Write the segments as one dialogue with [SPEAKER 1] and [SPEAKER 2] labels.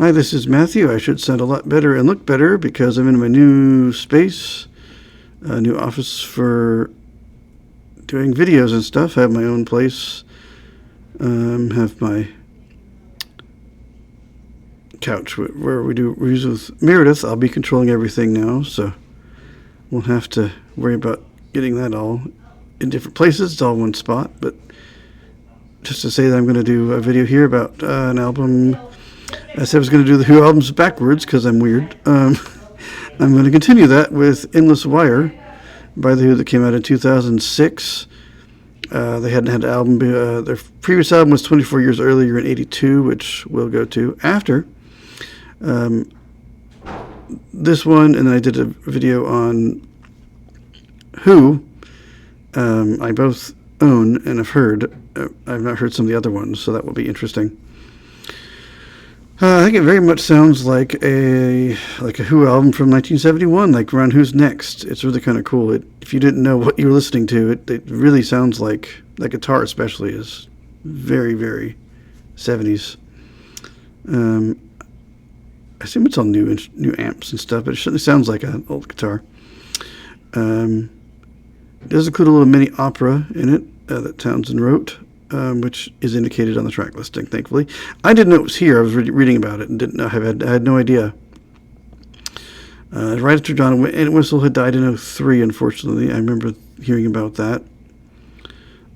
[SPEAKER 1] Hi, this is Matthew. I should sound a lot better and look better because I'm in my new space, a new office for doing videos and stuff. I have my own place, have my couch where we do reviews with Meredith. I'll be controlling everything now, so won't have to worry about getting that all in different places. It's all one spot. But just to say that I'm going to do a video here about an album. I said I was going to do the Who albums backwards because I'm weird. I'm going to continue that with Endless Wire by The Who that came out in 2006. They hadn't had an album. Their previous album was 24 years earlier in 82, which we'll go to after. This one, and then I did a video on Who I both own and have heard. I've not heard some of the other ones, so that will be interesting. I think it very much sounds like a Who album from 1971, like around Who's Next. It's really kind of cool. If you didn't know what you were listening to, it really sounds like the guitar especially is very, very 70s. I assume it's all new amps and stuff, but it certainly sounds like an old guitar. It does include a little mini opera in it that Townsend wrote. Which is indicated on the track listing, thankfully. I didn't know it was here. I was reading about it and didn't know. I had no idea. Right after John Entwistle had died in 2003, unfortunately. I remember hearing about that.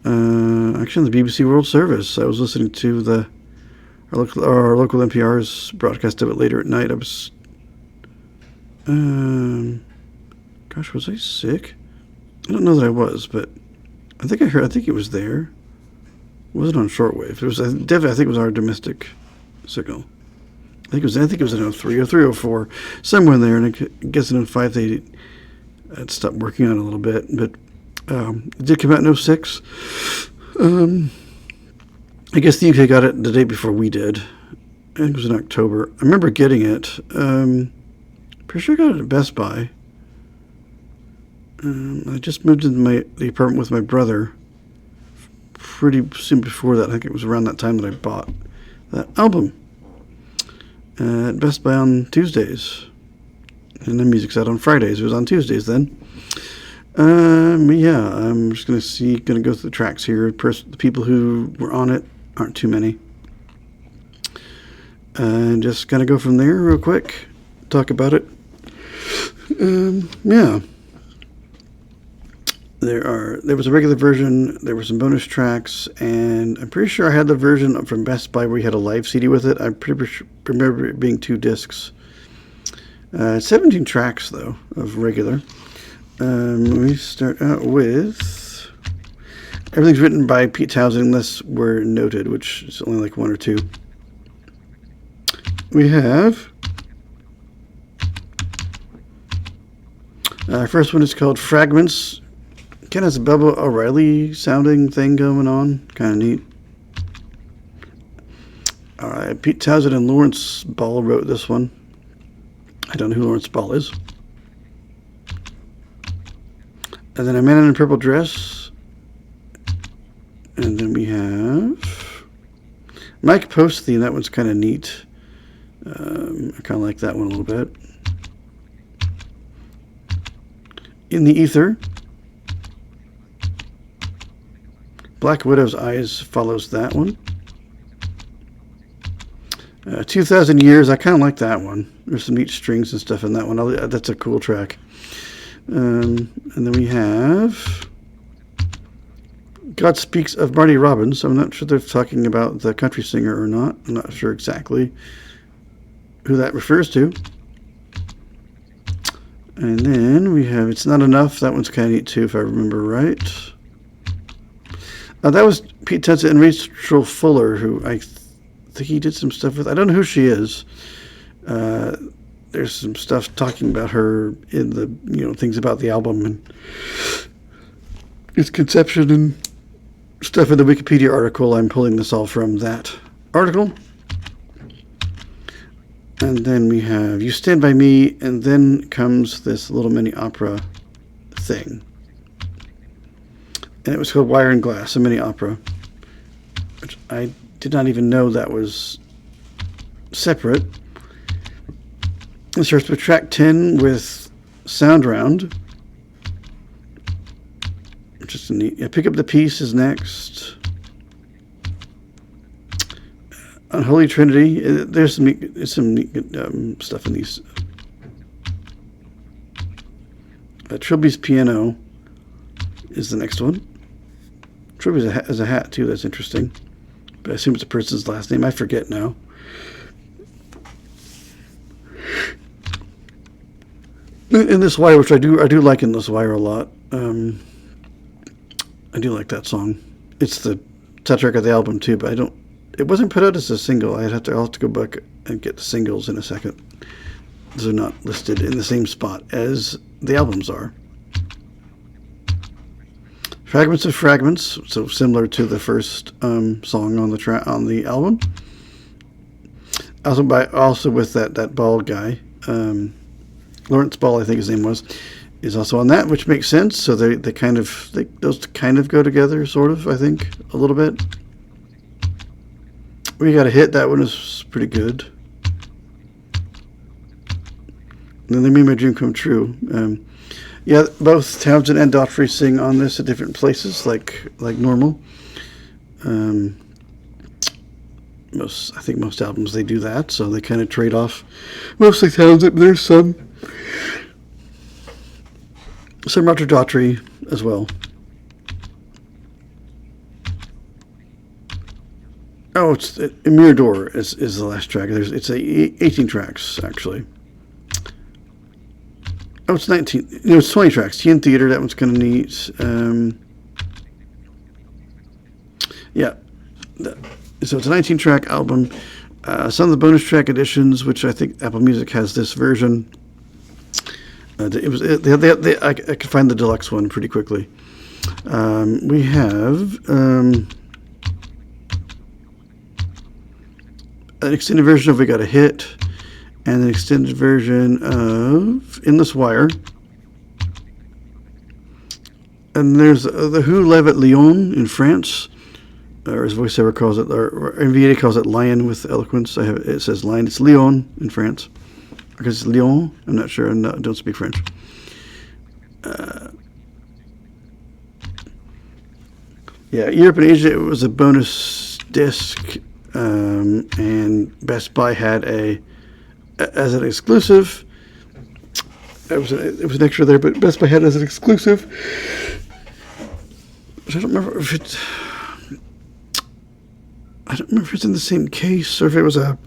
[SPEAKER 1] Actually, on the BBC World Service. I was listening to our local NPR's broadcast of it later at night. I was... was I sick? I don't know that I was, but I think it was there. It wasn't on shortwave. It was definitely. I think it was our domestic signal. I think it was in 03 or 304, somewhere in there. And I guess in 05 they had stopped working on it a little bit, but it did come out in 06. I guess the UK got it the day before we did. I think it was in October. I remember getting it. Pretty sure I got it at Best Buy. I just moved into the apartment with my brother. Pretty soon before that. I think it was around that time that I bought that album at Best Buy on Tuesdays, and the music's out on Fridays. It was on Tuesdays then. Yeah, I'm just gonna go through the tracks here. The people who were on it aren't too many, and just gonna go from there real quick. Talk about it. Yeah. There was a regular version, there were some bonus tracks, and I'm pretty sure I had the version from Best Buy where you had a live CD with it. I remember it being 2 discs. 17 tracks, though, of regular. We start out with... Everything's written by Pete Townsend unless we're noted, which is only like 1 or 2. We have... Our first one is called Fragments. Kind of has a Bubba O'Reilly sounding thing going on. Kind of neat. All right, Pete Townsend and Lawrence Ball wrote this one. I don't know who Lawrence Ball is. And then A Man in a Purple Dress. And then we have Mike Post theme. That one's kind of neat. I kind of like that one a little bit. In the Ether. Black Widow's Eyes follows that one. 2,000 Years, I kind of like that one. There's some neat strings and stuff in that one. That's a cool track. And then we have God Speaks of Marty Robbins. I'm not sure they're talking about the country singer or not. I'm not sure exactly who that refers to. And then we have It's Not Enough. That one's kind of neat too, if I remember right. That was Pete Townsend and Rachel Fuller, who I think he did some stuff with. I don't know who she is. There's some stuff talking about her in the, things about the album and its conception and stuff in the Wikipedia article. I'm pulling this all from that article. And then we have You Stand By Me, and then comes this little mini opera thing. And it was called Wire and Glass, a mini opera, which I did not even know that was separate. It starts with track 10 with Sound Round. Just a neat. Yeah, Pick Up the Piece is next. Unholy Trinity. There's some neat stuff in these. Trilby's Piano is the next one. Trilby has a hat too. That's interesting. But I assume it's a person's last name. I forget now. In this wire, which I do like in this wire a lot. I do like that song. It's the title track of the album too, but it wasn't put out as a single. I'll have to go back and get the singles in a second. Those are not listed in the same spot as the albums are. Fragments of Fragments, so similar to the first song on the album. Also with that Ball guy, Lawrence Ball, I think his name was, is also on that, which makes sense. So those kind of go together, sort of. I think a little bit. We Got a Hit. That one is pretty good. And then They Made My Dream Come True. Yeah, both Townsend and Daughtry sing on this at different places, like normal. I think most albums they do that, so they kind of trade off. Mostly Townsend, there's some Roger Daughtry as well. Oh, it's Mirador is the last track. It's 18 tracks actually. Oh, it's 19. No, it's 20 tracks. Teen Theater, that one's kind of neat. Yeah. So it's a 19-track album. Some of the bonus track editions, which I think Apple Music has this version. I could find the deluxe one pretty quickly. We have an extended version of We Got a Hit, and an extended version of Endless Wire. And there's the Who Live at Lyon in France, or as voiceover calls it, or NVDA calls it Lion with Eloquence. It says Lion. It's Lyon in France. Because it's Lyon. I'm not sure. I don't speak French. Yeah, Europe and Asia, it was a bonus disc, and Best Buy had as an exclusive. It was an extra there, but Best Buy had as an exclusive. I don't remember if it's in the same case or if it was a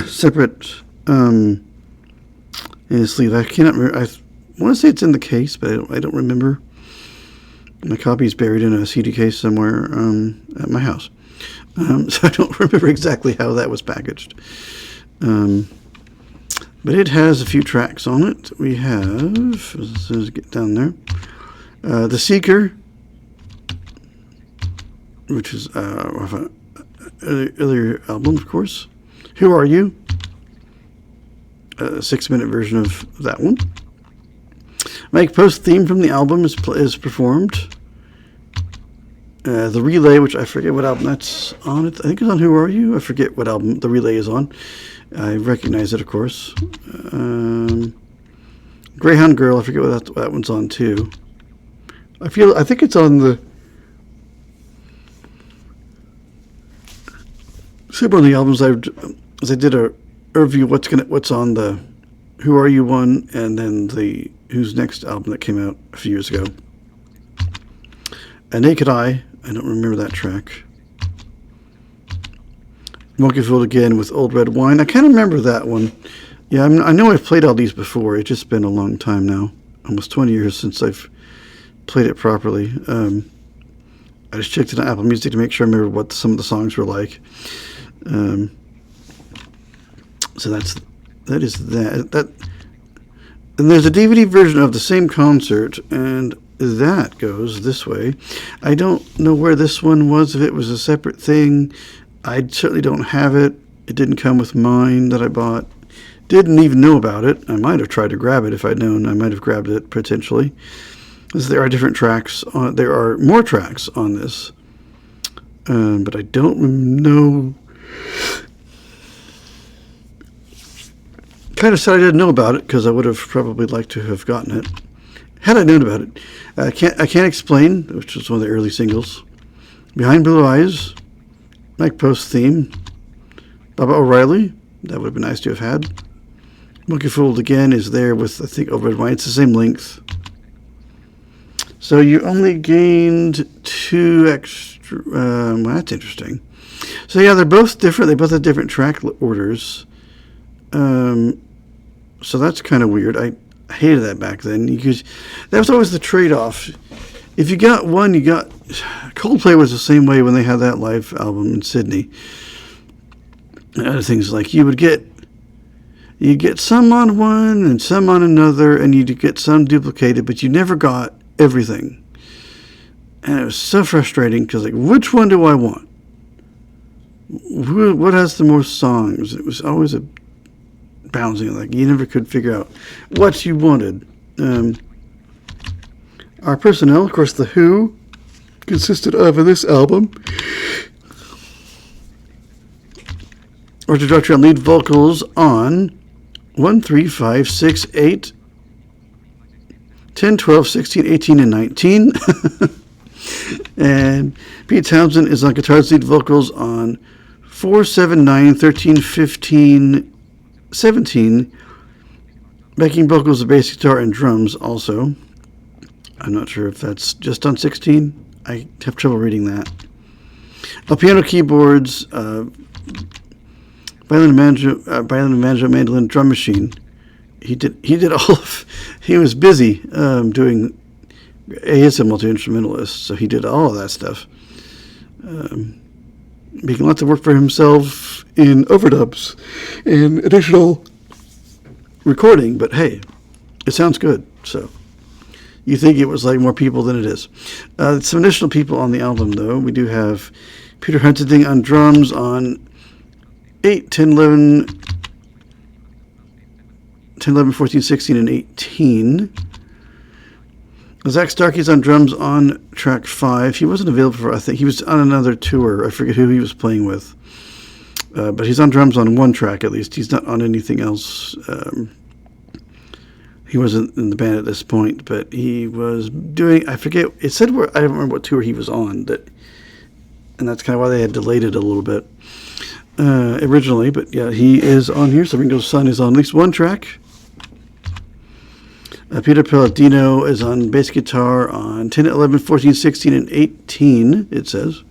[SPEAKER 1] separate in a sleeve. I cannot remember. I want to say it's in the case, but I don't remember. My copy is buried in a CD case somewhere at my house, so I don't remember exactly how that was packaged. But it has a few tracks on it. We have, as soon as I get down there, The Seeker, which is off an earlier album, of course. Who Are You? A 6-minute version of that one. Mike Post's theme from the album is performed. The Relay, which I forget what album that's on. I think it's on Who Are You? I forget what album The Relay is on. I recognize it, of course. Greyhound Girl, I forget what that one's on too. I think it's on the several of the albums as I did a review what's on the Who Are You one, and then the Who's Next album that came out a few years ago. A Naked Eye, I don't remember that track. Monkeyfield Again with Old Red Wine. I can't remember that one. Yeah, I know I've played all these before. It's just been a long time now. Almost 20 years since I've played it properly. I just checked it on Apple Music to make sure I remember what some of the songs were like. So that is that. And there's a DVD version of the same concert, and that goes this way. I don't know where this one was, if it was a separate thing. I certainly don't have it. It didn't come with mine that I bought. Didn't even know about it. I might have tried to grab it if I'd known. I might have grabbed it potentially. Because there are different tracks on. There are more tracks on this, but I don't know. Kind of sad I didn't know about it because I would have probably liked to have gotten it had I known about it. I can't explain, which was one of the early singles. Behind Blue Eyes, Mike Post's theme. Baba O'Reilly, that would have been nice to have had. Monkey Fooled Again is there with, I think, Over Red Wine. It's the same length. So you only gained 2 extra. Well, that's interesting. So yeah, they're both different. They both have different track orders. So that's kind of weird. I hated that back then because that was always the trade-off. If you got one, you got... Coldplay was the same way when they had that live album in Sydney. And other things like you get some on one and some on another, and you'd get some duplicated, but you never got everything. And it was so frustrating because, like, which one do I want? What has the most songs? It was always a bouncing, like you never could figure out what you wanted. Our personnel, of course, The Who consisted of in this album Orchard Director on lead vocals on 1, 3, 5, 6, 8, 10, 12, 16, 18, and 19. And Pete Townsend is on guitars, lead vocals on 4, 7, 9, 13, 15, 17. Backing vocals, the bass guitar, and drums also. I'm not sure if that's just on 16. I have trouble reading that. Piano, keyboards, violin, banjo, mandolin, drum machine. He did all of. He was busy doing. He is a multi-instrumentalist, so he did all of that stuff. Making lots of work for himself in overdubs and additional recording, but hey, it sounds good, so you think it was like more people than it is. Some additional people on the album, though. We do have Peter Huntington on drums on 8, 10, 11, 14, 16, and 18. Zach Starkey's on drums on track 5. He wasn't available for, I think, he was on another tour. I forget who he was playing with. But he's on drums on one track, at least. He's not on anything else. He wasn't in the band at this point, but he was doing, I forget, it said where, I don't remember what tour he was on, and that's kind of why they had delayed it a little bit originally, but yeah, he is on here, so Ringo's Son is on at least one track. Peter Palladino is on bass guitar on 10, 11, 14, 16, and 18, it says.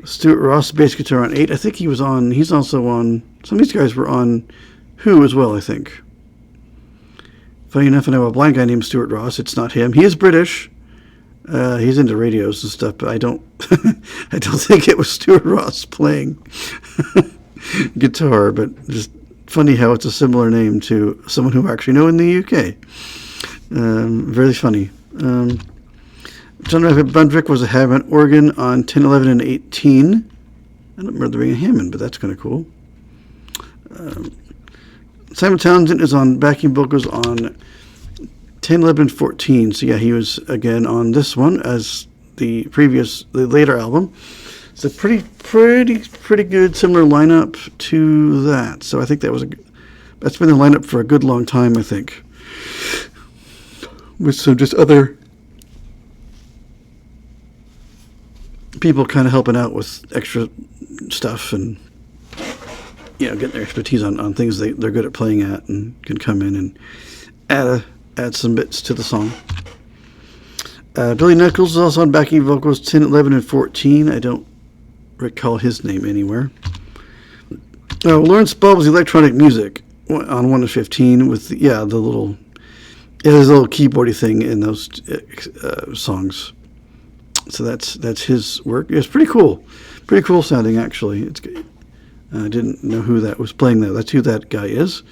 [SPEAKER 1] Stuart Ross, bass guitar on 8. I think he's also on, some of these guys were on Who as well, I think. Funny enough, I know a blind guy named Stuart Ross. It's not him. He is British. He's into radios and stuff, but I don't think it was Stuart Ross playing guitar, but just funny how it's a similar name to someone who I actually know in the UK. Very funny. John Bundrick was a Hammond organ on 10, 11, and 18. I don't remember there being a Hammond, but that's kind of cool. Simon Townsend is on backing vocals on 10, 11, 14. So yeah, he was again on this one as the later album. It's a pretty good similar lineup to that. So I think that's been the lineup for a good long time, I think. With some just other people kind of helping out with extra stuff and getting their expertise on things they're good at playing at and can come in and add some bits to the song. Billy Nichols is also on backing vocals 10, 11, and 14. I don't recall his name anywhere. Lawrence Ball was electronic music on 1 to 15 with the little keyboardy thing in those songs. So that's his work. It's pretty cool sounding actually. It's good. I didn't know who that was playing there. That's who that guy is.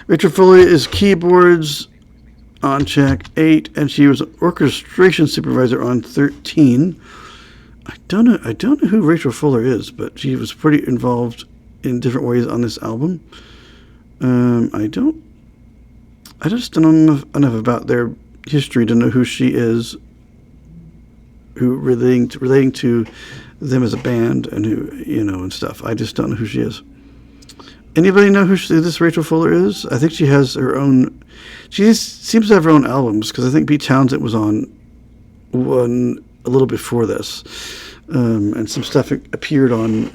[SPEAKER 1] Rachel Fuller is keyboards on track 8, and she was an orchestration supervisor on 13. I don't know who Rachel Fuller is, but she was pretty involved in different ways on this album. I just don't know enough about their history to know who she is, who relating to them as a band and who and stuff. I just don't know who she is. Anybody know who this Rachel Fuller is? I think she has her own. She seems to have her own albums because I think Pete Townsend was on one a little before this, and some stuff appeared on.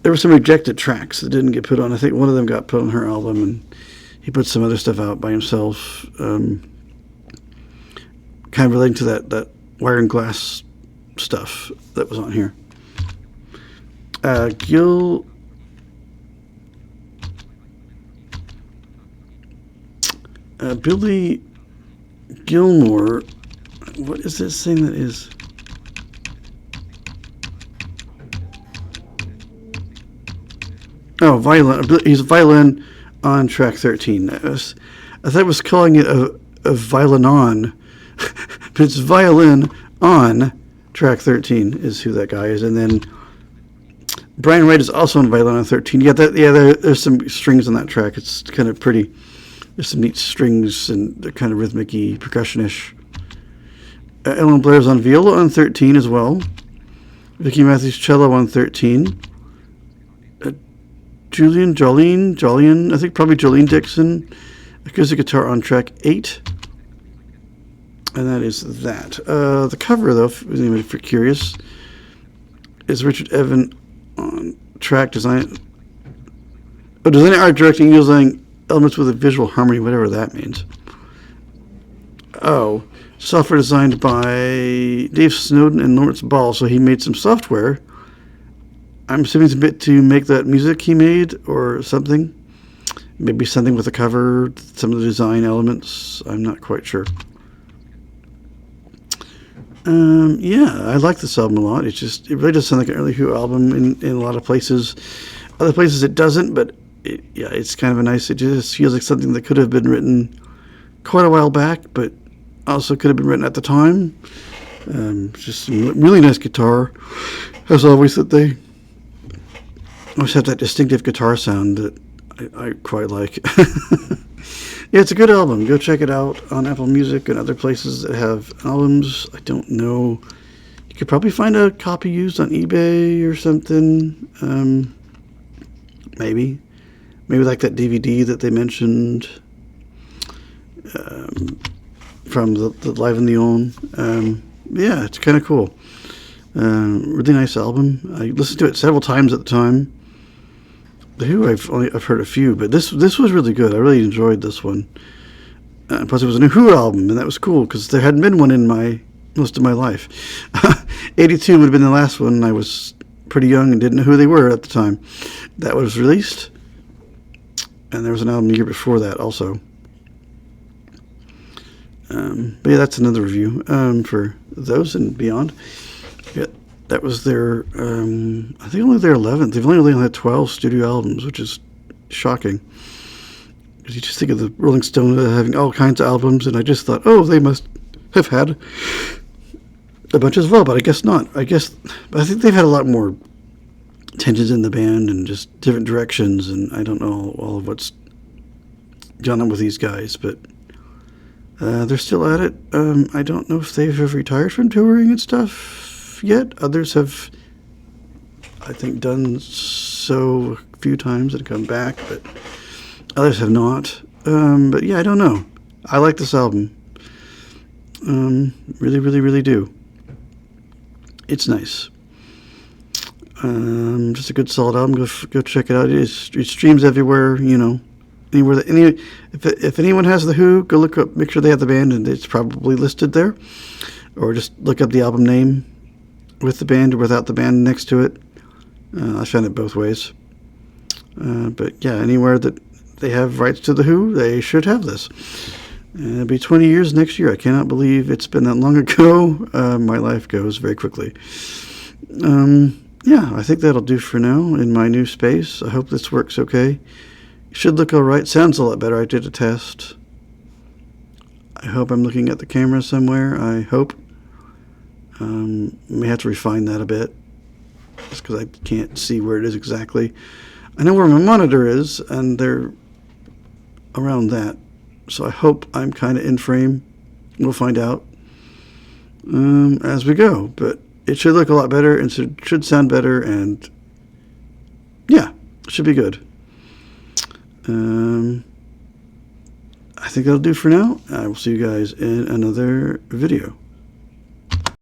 [SPEAKER 1] There were some rejected tracks that didn't get put on. I think one of them got put on her album, and he put some other stuff out by himself, kind of relating to that wire and glass stuff that was on here. Billy Gilmore. What is this thing that is? Oh, violin. He's a violin on track 13. I thought I was calling it a violin on, but it's violin on track 13 is who that guy is. And then Brian Wright is also on violin on 13. There's some strings on that track. It's kind of pretty. There's some neat strings and they're kind of rhythmic-y, percussion-ish. Ellen Blair's on viola on 13 as well. Vicky Matthews cello on 13. Jolene, I think probably Jolene Dixon, acoustic guitar on track 8. And that is that. The cover, though, if anybody's curious, is Richard Evan on track design. Oh, designing, art, directing, using elements with a visual harmony, whatever that means. Oh, software designed by Dave Snowden and Lawrence Ball. So he made some software. I'm assuming it's a bit to make that music he made or something. Maybe something with the cover, some of the design elements. I'm not quite sure. I like this album a lot. It really does sound like an early Who album in a lot of places. Other places it doesn't, but it's kind of a nice. It just feels like something that could have been written quite a while back, but also could have been written at the time. Just some really nice guitar, as always. That they always have that distinctive guitar sound that I quite like. Yeah, it's a good album. Go check it out on Apple Music and other places that have albums. I don't know. You could probably find a copy used on eBay or something. Maybe like that DVD that they mentioned from the Live in the On. It's kind of cool. Really nice album. I listened to it several times at the time. The Who, I've heard a few, but this was really good. I really enjoyed this one. Plus, it was a new Who album, and that was cool because there hadn't been one in most of my life. 82 would have been the last one. I was pretty young and didn't know who they were at the time. That was released, and there was an album the year before that also. But yeah, that's another review for those and beyond. Yeah. That was their, I think only their 11th. They've only had 12 studio albums, which is shocking. Because you just think of the Rolling Stones having all kinds of albums, and I just thought, oh, they must have had a bunch as well, but I guess not. But I think they've had a lot more tensions in the band and just different directions, and I don't know all of what's gone on with these guys, but they're still at it. I don't know if they've retired from touring and stuff yet. Others have, I think, done so a few times and come back, but others have not. But yeah, I don't know. I like this album. Really, really, really do. It's nice. Just a good, solid album. Go check it out. It streams everywhere. Anywhere that if anyone has the Who, go look up. Make sure they have the band, and it's probably listed there. Or just look up the album name with the band or without the band next to it. I found it both ways. But yeah, anywhere that they have rights to the Who, they should have this. It'll be 20 years next year. I cannot believe it's been that long ago. My life goes very quickly. I think that'll do for now in my new space. I hope this works okay. Should look all right. Sounds a lot better. I did a test. I hope I'm looking at the camera somewhere. I hope. May have to refine that a bit just because I can't see where it is exactly. I know where my monitor is, and they're around that. So I hope I'm kind of in frame. We'll find out as we go. But it should look a lot better and should sound better, and yeah, it should be good. I think that'll do for now. I will see you guys in another video.